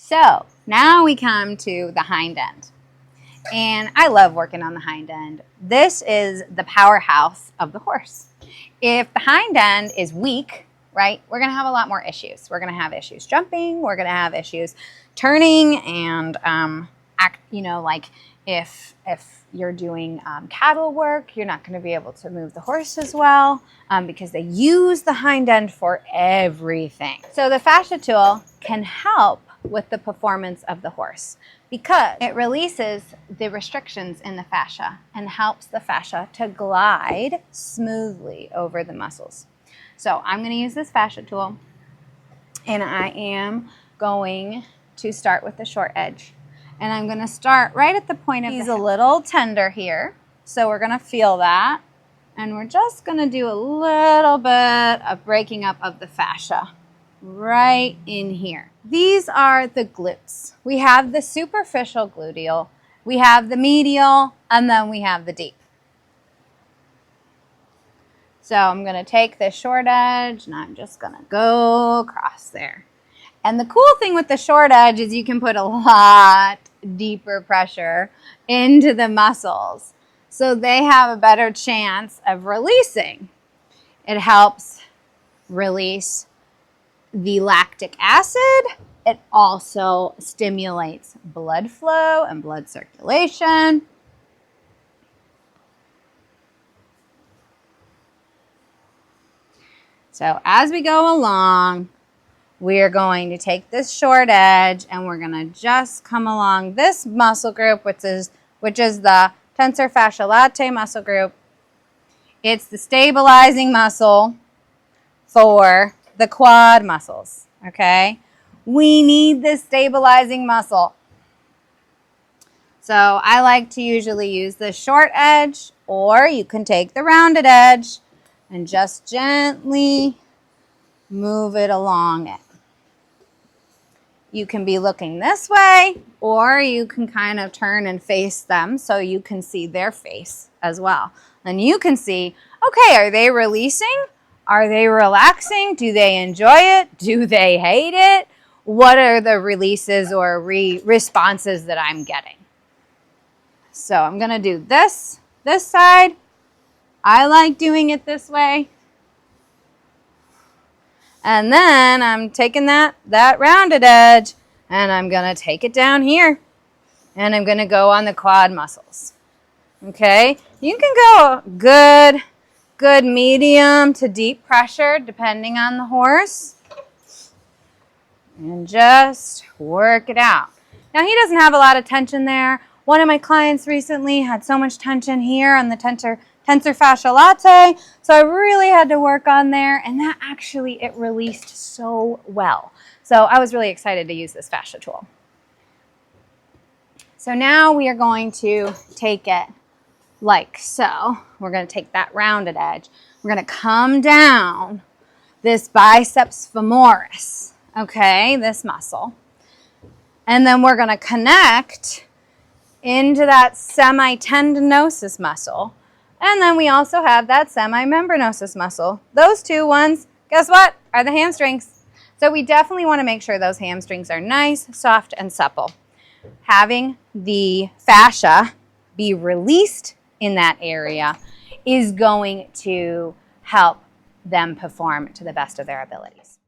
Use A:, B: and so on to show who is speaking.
A: So now we come to the hind end. And I love working on the hind end. This is the powerhouse of the horse. If the hind end is weak, right, we're going to have a lot more issues. We're going to have issues jumping. We're going to have issues turning and, like if you're doing cattle work, you're not going to be able to move the horse as well because they use the hind end for everything. So the fascia tool can help with the performance of the horse because it releases the restrictions in the fascia and helps the fascia to glide smoothly over the muscles. So I'm going to use this fascia tool, and I am going to start with the short edge. And I'm going to start right at the point of the hip. He's a little tender here, so we're going to feel that. And we're just going to do a little bit of breaking up of the fascia right in here. These are the glutes. We have the superficial gluteal, we have the medial, and then we have the deep. So I'm going to take this short edge and I'm just going to go across there. And the cool thing with the short edge is you can put a lot deeper pressure into the muscles so they have a better chance of releasing. It helps release the lactic acid. It also stimulates blood flow and blood circulation. So as we go along, we're going to take this short edge and we're going to just come along this muscle group, which is the tensor fascia latae muscle group. It's the stabilizing muscle for the quad muscles, okay? We need this stabilizing muscle. So I like to usually use the short edge, or you can take the rounded edge and just gently move it along it. You can be looking this way, or you can kind of turn and face them so you can see their face as well. And you can see, okay, are they releasing? Are they relaxing? Do they enjoy it? Do they hate it? What are the releases or responses that I'm getting? So I'm going to do this side. I like doing it this way. And then I'm taking that rounded edge and I'm going to take it down here. And I'm going to go on the quad muscles. Okay? You can go good medium to deep pressure depending on the horse. And just work it out. Now he doesn't have a lot of tension there. One of my clients recently had so much tension here on the tensor fascia latae, so I really had to work on there, and that actually, it released so well. So I was really excited to use this fascia tool. So now we are going to take it like so. We're going to take that rounded edge. We're going to come down this biceps femoris, okay, this muscle. And then we're going to connect into that semitendinosus muscle. And then we also have that semimembranosus muscle. Those two ones, guess what, are the hamstrings. So we definitely want to make sure those hamstrings are nice, soft, and supple. Having the fascia be released in that area is going to help them perform to the best of their abilities.